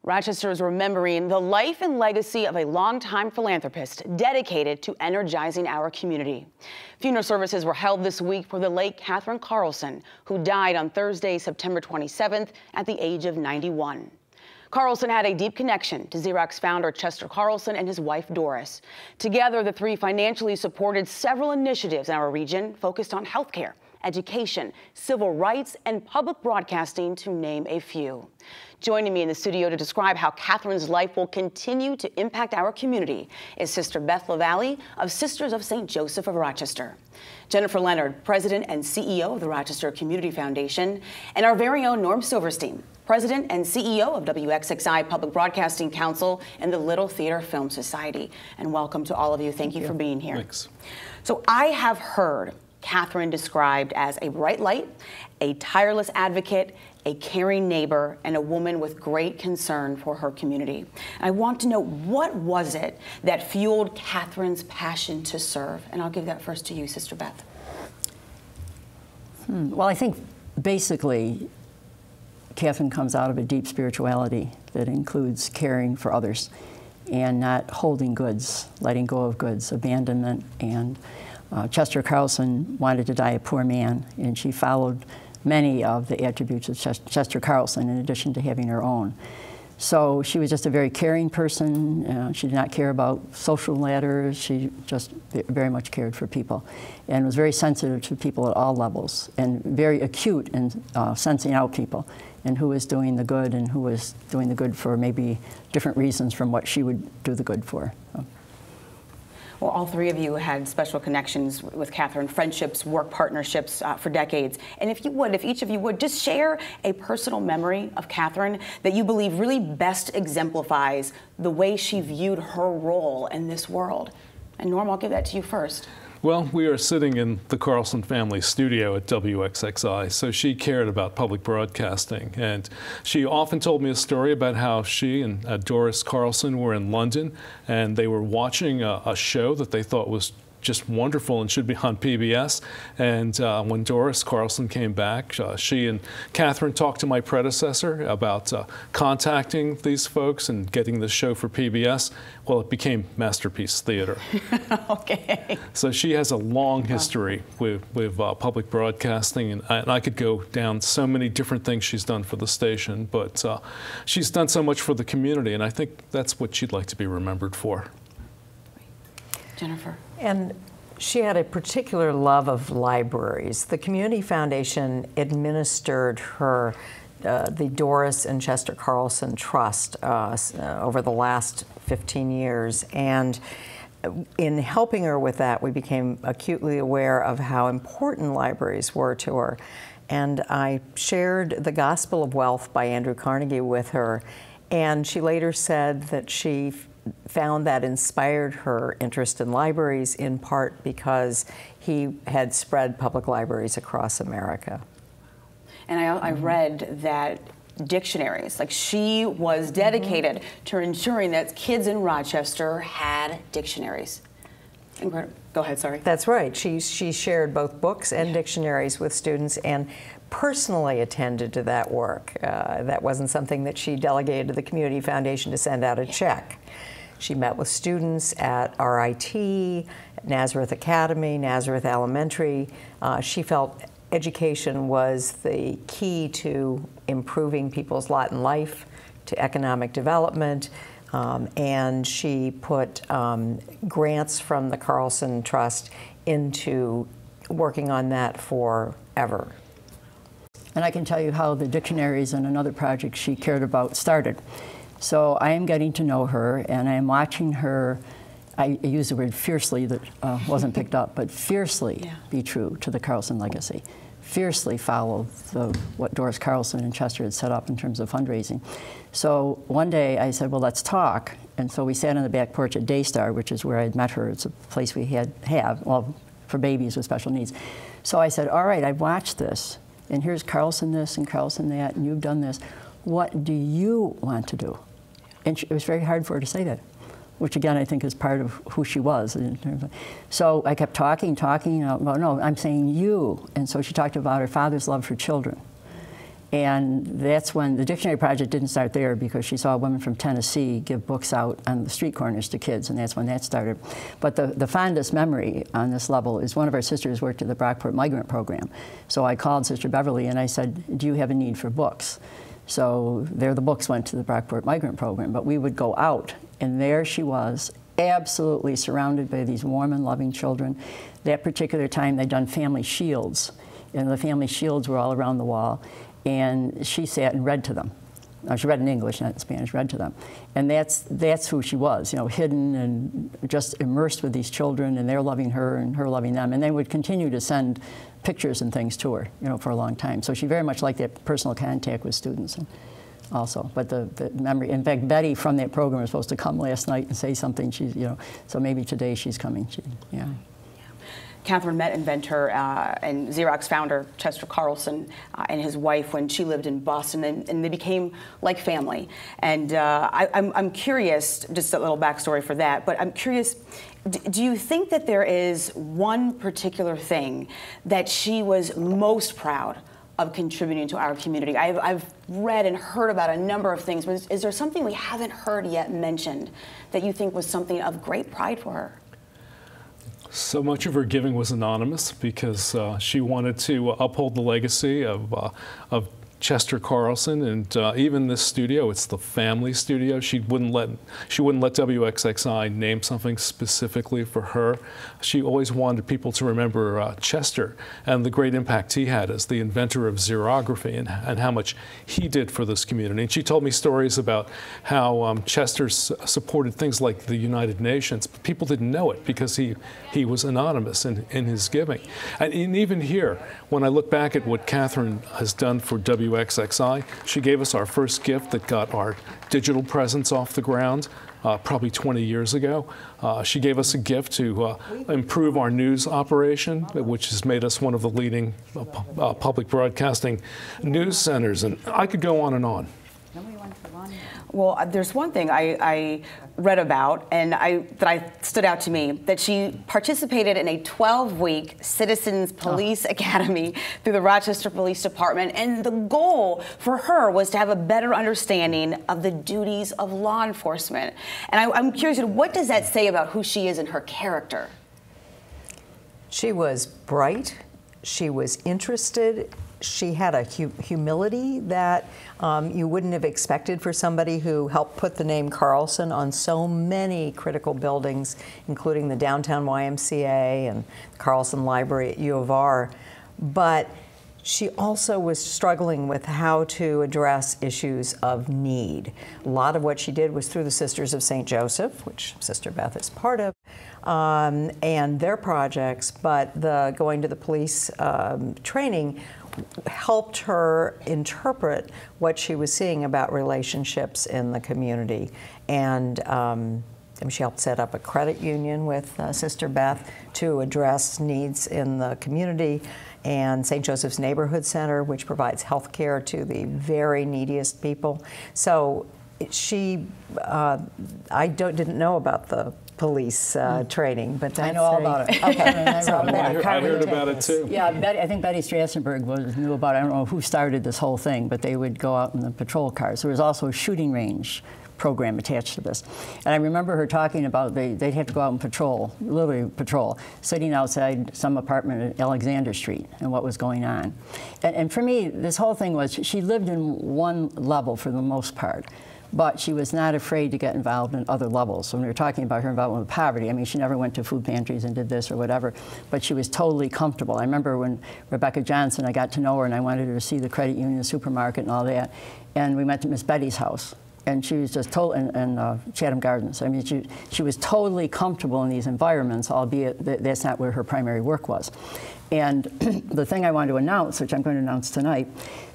Rochester is remembering the life and legacy of a longtime philanthropist dedicated to energizing our community. Funeral services were held this week for the late Catherine Carlson, who died on Thursday, September 27th at the age of 91. Carlson had a deep connection to Xerox founder Chester Carlson and his wife Doris. Together, the three financially supported several initiatives in our region focused on healthcare, education, civil rights, and public broadcasting, to name a few. Joining me in the studio to describe how Catherine's life will continue to impact our community is Sister Beth LaValle of Sisters of St. Joseph of Rochester, Jennifer Leonard, President and CEO of the Rochester Community Foundation, and our very own Norm Silverstein, President and CEO of WXXI Public Broadcasting Council and the Little Theater Film Society. And welcome to all of you. Thank you for being here. Thanks. So I have heard Catherine described as a bright light, a tireless advocate, a caring neighbor, and a woman with great concern for her community. I want to know, what was it that fueled Catherine's passion to serve? And I'll give that first to you, Sister Beth. Well, I think basically Catherine comes out of a deep spirituality that includes caring for others and not holding goods, letting go of goods, abandonment. And Chester Carlson wanted to die a poor man, and she followed many of the attributes of Chester Carlson in addition to having her own. So she was just a very caring person. She did not care about social ladders. She just very much cared for people and was very sensitive to people at all levels and very acute in sensing out people and who was doing the good and who was doing the good for maybe different reasons from what she would do the good for. Well, all three of you had special connections with Catherine, friendships, work partnerships for decades. And if each of you would, just share a personal memory of Catherine that you believe really best exemplifies the way she viewed her role in this world. And Norm, I'll give that to you first. Well, we are sitting in the Carlson family studio at WXXI, so she cared about public broadcasting. And she often told me a story about how she and Doris Carlson were in London, and they were watching a show that they thought was just wonderful and should be on PBS. And when Doris Carlson came back, she and Catherine talked to my predecessor about contacting these folks and getting this show for PBS. Well, it became Masterpiece Theater. Okay. So she has a long history with public broadcasting, and I could go down so many different things she's done for the station, but she's done so much for the community, and I think that's what she'd like to be remembered for. Jennifer. And she had a particular love of libraries. The Community Foundation administered her the Doris and Chester Carlson Trust over the last 15 years. And in helping her with that, we became acutely aware of how important libraries were to her. And I shared The Gospel of Wealth by Andrew Carnegie with her. And she later said that she found that inspired her interest in libraries, in part because he had spread public libraries across America. And I read that dictionaries, like she was dedicated to ensuring that kids in Rochester had dictionaries. Go ahead, sorry. That's right. She shared both books and dictionaries with students and personally attended to that work. That wasn't something that she delegated to the Community Foundation to send out a check. She met with students at RIT, Nazareth Academy, Nazareth Elementary. She felt education was the key to improving people's lot in life, to economic development, and she put grants from the Carlson Trust into working on that forever. And I can tell you how the dictionaries and another project she cared about started. So I am getting to know her, and I am watching her, I use the word fiercely that wasn't picked up, but fiercely be true to the Carlson legacy. Fiercely follow what Doris Carlson and Chester had set up in terms of fundraising. So one day I said, well, let's talk. And so we sat on the back porch at Daystar, which is where I'd met her. It's a place we well, for babies with special needs. So I said, all right, I've watched this, and here's Carlson this and Carlson that, and you've done this. What do you want to do? And it was very hard for her to say that, which again I think is part of who she was. So I kept talking, well, no, I'm saying you. And so she talked about her father's love for children And that's when the dictionary project didn't start there, because she saw women from Tennessee give books out on the street corners to kids, and that's when that started. But the fondest memory on this level is one of our sisters worked at the Brockport Migrant Program. So I called Sister Beverly and I said, do you have a need for books? So there the books went to the Brockport Migrant Program. But we would go out, and there she was, absolutely surrounded by these warm and loving children. That particular time they'd done family shields, and the family shields were all around the wall. And she sat and read to them. She read in English, not in Spanish, read to them. And that's who she was, you know, hidden and just immersed with these children, and they're loving her and her loving them. And they would continue to send pictures and things to her, you know, for a long time. So she very much liked that personal contact with students also. But the memory, in fact, Betty from that program was supposed to come last night and say something. She's, you know, so maybe today she's coming. Yeah. Catherine met inventor and Xerox founder Chester Carlson and his wife when she lived in Boston, and they became like family. And I'm curious, just a little backstory for that, but I'm curious, do you think that there is one particular thing that she was most proud of contributing to our community? I've read and heard about a number of things, but is there something we haven't heard yet mentioned that you think was something of great pride for her? So much of her giving was anonymous, because she wanted to uphold the legacy of Chester Carlson, and even this studio, it's the family studio. She wouldn't let WXXI name something specifically for her. She always wanted people to remember Chester and the great impact he had as the inventor of xerography, and how much he did for this community. And she told me stories about how Chester supported things like the United Nations, but people didn't know it because he was anonymous in his giving. And even here, when I look back at what Catherine has done for WXXI, she gave us our first gift that got our digital presence off the ground probably 20 years ago. She gave us a gift to improve our news operation, which has made us one of the leading public broadcasting news centers. And I could go on and on. Well, there's one thing I read about, and that stood out to me, that she participated in a 12-week Citizens Police Academy through the Rochester Police Department, and the goal for her was to have a better understanding of the duties of law enforcement. And I'm curious, what does that say about who she is and her character? She was bright. She was interested. She had a humility that you wouldn't have expected for somebody who helped put the name Carlson on so many critical buildings, including the downtown YMCA and the Carlson Library at U of R. But she also was struggling with how to address issues of need. A lot of what she did was through the Sisters of St. Joseph, which Sister Beth is part of, and their projects, but the going to the police training helped her interpret what she was seeing about relationships in the community. And she helped set up a credit union with Sister Beth to address needs in the community, and St. Joseph's Neighborhood Center, which provides health care to the very neediest people. So she, I didn't know about the police training, but I know all about it. Okay. I heard about it too. Yeah, I think Betty Strassenberg knew about it. I don't know who started this whole thing, but they would go out in the patrol cars. There was also a shooting range program attached to this. And I remember her talking about they'd have to go out and patrol, literally patrol, sitting outside some apartment at Alexander Street and what was going on. And for me, this whole thing was she lived in one level for the most part, but she was not afraid to get involved in other levels. So when we were talking about her involvement with poverty, I mean, she never went to food pantries and did this or whatever, but she was totally comfortable. I remember when Rebecca Johnson, I got to know her and I wanted her to see the credit union, supermarket and all that, and we went to Miss Betty's house. And she was just total, in Chatham Gardens. I mean, she was totally comfortable in these environments, albeit that's not where her primary work was. And the thing I wanted to announce, which I'm going to announce tonight,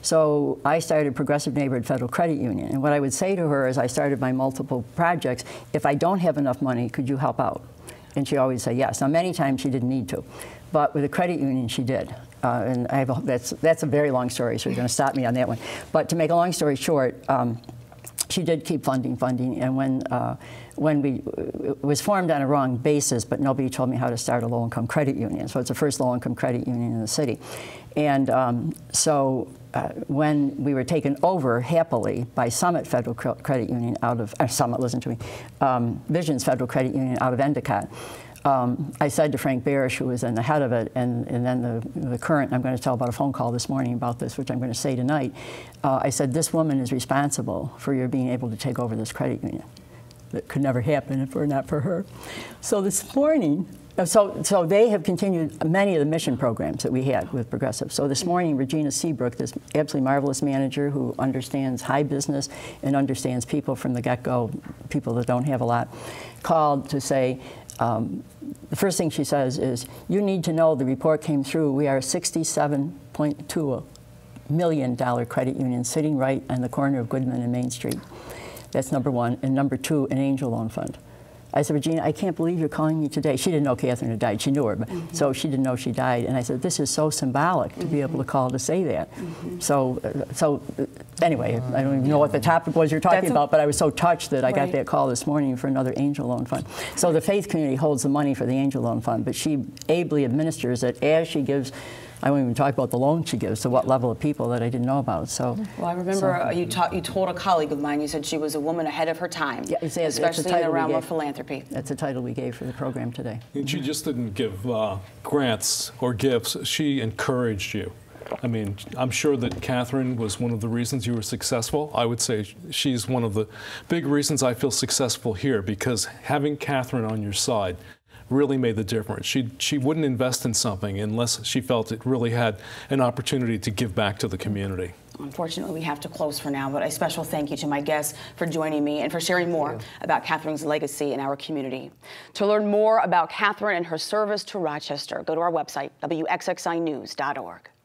so I started Progressive Neighborhood Federal Credit Union. And what I would say to her as I started my multiple projects, if I don't have enough money, could you help out? And she always said yes. Now, many times she didn't need to. But with the credit union, she did. And I have that's a very long story, so you're going to stop me on that one. But to make a long story short, she did keep funding, and when it was formed on a wrong basis, but nobody told me how to start a low-income credit union. So it's the first low-income credit union in the city. And when we were taken over happily by Summit Federal Credit Union out of, Summit, listen to me, Visions Federal Credit Union out of Endicott, I said to Frank Barish, who was then the head of it, and then the current, I'm going to tell about a phone call this morning about this, which I'm going to say tonight, I said, this woman is responsible for your being able to take over this credit union. That could never happen if it were not for her. So this morning, so they have continued many of the mission programs that we had with Progressive. So this morning, Regina Seabrook, this absolutely marvelous manager who understands high business and understands people from the get-go, people that don't have a lot, called to say, the first thing she says is, you need to know the report came through. We are a $67.2 million credit union sitting right on the corner of Goodman and Main Street. That's number one. And number two, an angel loan fund. I said, Regina, I can't believe you're calling me today. She didn't know Catherine had died. She knew her, but so she didn't know she died. And I said, this is so symbolic to be able to call to say that. So anyway, I don't even know what the topic was you're talking about, but I was so touched that I got that call this morning for another angel loan fund. So the faith community holds the money for the angel loan fund, but she ably administers it as she gives. I won't even talk about the loan she gives to what level of people that I didn't know about. So, well, I remember you told a colleague of mine, you said she was a woman ahead of her time, especially in the realm of philanthropy. That's the title we gave for the program today. And she just didn't give grants or gifts. She encouraged you. I mean, I'm sure that Catherine was one of the reasons you were successful. I would say she's one of the big reasons I feel successful here, because having Catherine on your side really made the difference. She wouldn't invest in something unless she felt it really had an opportunity to give back to the community. Unfortunately, we have to close for now, but a special thank you to my guests for joining me and for sharing more about Catherine's legacy in our community. To learn more about Catherine and her service to Rochester, go to our website, WXXInews.org.